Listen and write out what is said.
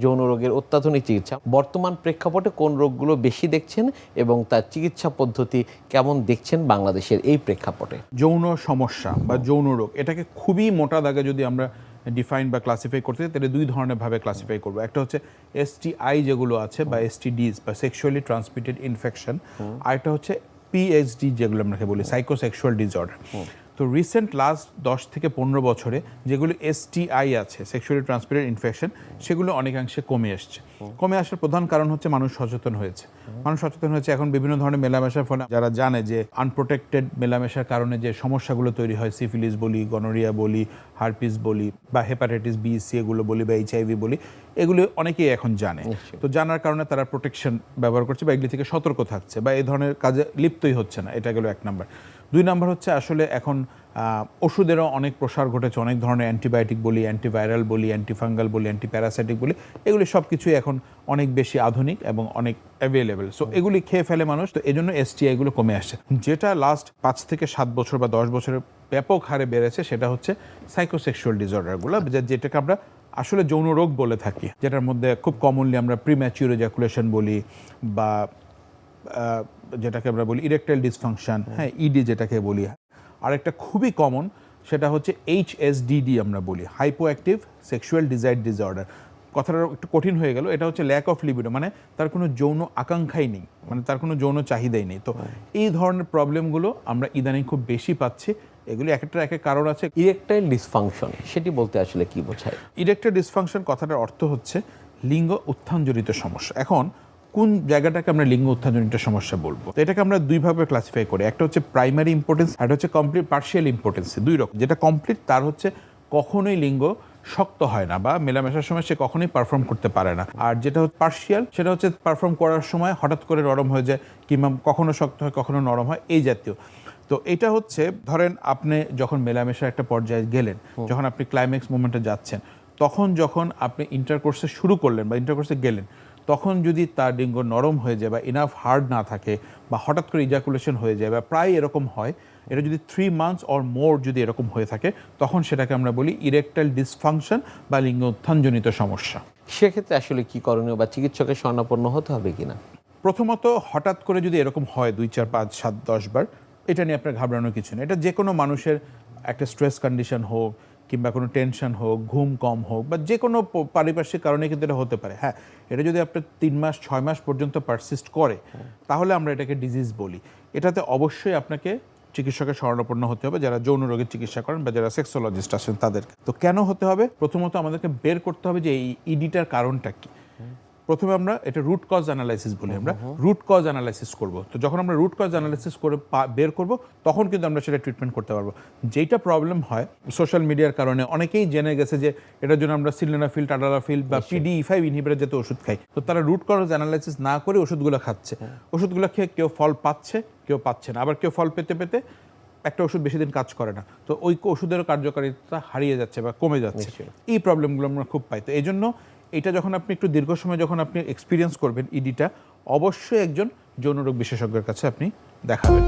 যৌন রোগের অত্যাধুনিক চিকিৎসা, বর্তমান প্রেক্ষাপটে কোন রোগগুলো বেশি দেখছেন এবং তার চিকিৎসা পদ্ধতি কেমন দেখছেন বাংলাদেশের এই প্রেক্ষাপটে? যৌন সমস্যা বা যৌন রোগ এটাকে খুবই মোটা দাগে যদি আমরা ডিফাইন বা ক্লাসিফাই করতে চাই তাহলে দুই ধরনের ভাবে ক্লাসিফাই করবো। একটা হচ্ছে এসটিআই যেগুলো আছে বা এসটিডিজ বা সেক্সুয়ালি ট্রান্সমিটেড ইনফেকশন, আর একটা হচ্ছে পিএইচডি যেগুলো আমরা বলি সাইকোসেক্সুয়াল ডিসঅর্ডার। তো রিসেন্ট লাস্ট 10 থেকে 15 বছরে যেগুলো এসটিআই আছে, সেক্সুয়ালি ট্রান্সমিটেড ইনফেকশন, সেগুলো অনেকাংশে কমে আসছে। কমে আসার প্রধান কারণ হচ্ছে মানুষ সচেতন হয়েছে। এখন বিভিন্ন ধরনের মেলামেশার ফলে যারা জানে যে আনপ্রোটেক্টেড মেলামেশার কারণে যে সমস্যাগুলো তৈরি হয়, সিফিলিস বলি, গনোরিয়া বলি, হারপিস বলি, বা হেপাটাইটিস বি, সি এগুলো বলি, বা এইচআইভি বলি, এগুলো অনেকেই এখন জানে। তো জানার কারণে তারা প্রোটেকশন ব্যবহার করছে বা এগুলি থেকে সতর্ক থাকছে বা এই ধরনের কাজে লিপ্তই হচ্ছে না। এটা গেল এক নাম্বার। 2 নাম্বার হচ্ছে আসলে এখন ওষুধেরও অনেক প্রসার ঘটেছে। অনেক ধরনের অ্যান্টিবায়োটিক বলি, অ্যান্টিভাইরাল বলি, অ্যান্টিফাঙ্গাল বলি, অ্যান্টিপ্যারাসাইটিক বলি, এগুলি সব কিছুই এখন অনেক বেশি আধুনিক এবং অনেক অ্যাভেলেবেল। সো এগুলি খেয়ে ফেলে মানুষ। তো এই জন্য এসটিআইগুলো কমে আসছে। যেটা লাস্ট 5 থেকে 7 বছর বা 10 বছরের ব্যাপক হারে বেড়েছে সেটা হচ্ছে সাইকোসেক্সুয়াল ডিসঅর্ডারগুলো, যেটাকে আমরা আসলে যৌন রোগ বলে থাকি, যেটার মধ্যে খুব কমনলি আমরা প্রিম্যাচিউর এজাকুলেশন বলি, বা যেটাকে আমরা বলি ইরেকটাইল ডিসফাংশন, হ্যাঁ, ইডি যেটাকে বলি। আর একটা খুবই কমন সেটা হচ্ছে এইচএসডিডি আমরা বলি, hypo active sexual desire disorder. কথাটা একটু কঠিন হয়ে গেল। এটা হচ্ছে ল্যাক অফ লিবিডো, মানে তার কোনো যৌন আকাঙ্ক্ষাই নেই, মানে তার কোনো যৌন চাহিদাই নেই। তো এই ধরনের প্রবলেমগুলো আমরা ইদানিং খুব বেশি পাচ্ছি। এগুলি এক একটা এক এক কারণ আছে। ইরেকটাইল ডিসফাংশন সেটি বলতে আসলে কি বোঝায়? ইরেকটাইল ডিসফাংশন কথাটার অর্থ হচ্ছে লিঙ্গ উত্থানজনিত সমস্যা। এখন কোন জায়গাটাকে আমরা লিঙ্গ উত্থানজনিত সমস্যা বলবো? তো এটাকে আমরা দুইভাবে ক্লাসিফাই করি। একটা হচ্ছে প্রাইমারি ইম্পর্টেন্স, আর হচ্ছে কমপ্লিট পার্শিয়াল ইম্পর্টেন্স। দুই রকম। যেটা কমপ্লিট তার হচ্ছে কখনোই লিঙ্গ শক্ত হয় না বা মেলামেশার সময় সে কখনোই পারফর্ম করতে পারে না। আর যেটা হচ্ছে পার্শিয়াল, সেটা হচ্ছে পারফর্ম করার সময় হঠাৎ করে নরম হয়ে যায়, কিংবা কখনো শক্ত হয় কখনো নরম হয়, এই জাতীয়। তো এটা হচ্ছে ধরেন আপনি যখন মেলামেশার একটা পর্যায়ে গেলেন, যখন আপনি ক্লাইম্যাক্স মোমেন্টে যাচ্ছেন, তখন যখন আপনি ইন্টারকোর্সে শুরু করলেন বা ইন্টারকোর্সে গেলেন, তখন যদি তার লিঙ্গ নরম হয়ে যায় বা ইনাফ হার্ড না থাকে বা হঠাৎ করে ইজাকুলেশন হয়ে যায় বা প্রায় এরকম হয়, এটা যদি 3 মান্থস অর মোর যদি এরকম হয়ে থাকে, তখন সেটাকে আমরা বলি ইরেকটাইল ডিসফাংশন বা লিঙ্গ উত্থানজনিত সমস্যা। সেক্ষেত্রে আসলে কি করণীয় বা চিকিৎসকের শরণাপন্ন হতে হবে কিনা? প্রথমত হঠাৎ করে যদি এরকম হয় 2, 4, 5, 7, 10 বার, এটা নিয়ে আপনার ঘাবড়ানোর কিছু নেই। এটা যে কোনো মানুষের একটা স্ট্রেস কন্ডিশন হোক, কিংবা কোনো টেনশন হোক, ঘুম কম হোক, বা যে কোনো পারিপার্শ্বিক কারণে কিন্তু এটা হতে পারে। হ্যাঁ, এটা যদি আপনার 3 মাস 6 মাস পর্যন্ত পারসিস্ট করে, তাহলে আমরা এটাকে ডিজিজ বলি। এটাতে অবশ্যই আপনাকে চিকিৎসকের শরণাপন্ন হতে হবে, যারা যৌন রোগের চিকিৎসা করেন বা যারা সেক্সোলজিস্ট আছেন তাদেরকে। তো কেন হতে হবে? প্রথমত আমাদেরকে বের করতে হবে যে এই ইডিটার কারণটা কি। প্রথমে আমরা এটা রুট কজ অ্যানালাইসিস বলি। আমরা রুট কজ অ্যানালাইসিস করব। তো যখন আমরা রুট কজ অ্যানালাইসিস করে বের করব, তখন কিন্তু আমরা সেটা ট্রিটমেন্ট করতে পারবো। যেটা প্রবলেম হয় সোশ্যাল মিডিয়ার কারণে, অনেকেই জেনে গেছে যে এটার জন্য আমরা সিলডেনাফিল, টাডালাফিল বা PDE5 ইনহিবিটর জাতীয় ওষুধ খাই। তো তারা রুট কজ অ্যানালাইসিস না করে ওষুধগুলো খাচ্ছে। ওষুধগুলো খেয়ে কেউ ফল পাচ্ছে, কেউ পাচ্ছে না। আবার কেউ ফল পেতে পেতে একটা ওষুধ বেশি দিন কাজ করে না, তো ওই ওষুধেরও কার্যকারিতা হারিয়ে যাচ্ছে বা কমে যাচ্ছে। এই প্রবলেমগুলো আমরা খুব পাই। তো এই জন্য এটা যখন আপনি একটু দীর্ঘ সময় যখন আপনি এক্সপিরিয়েন্স করবেন ইডিটা, অবশ্যই একজন যৌন রোগ বিশেষজ্ঞের কাছে আপনি দেখাবেন।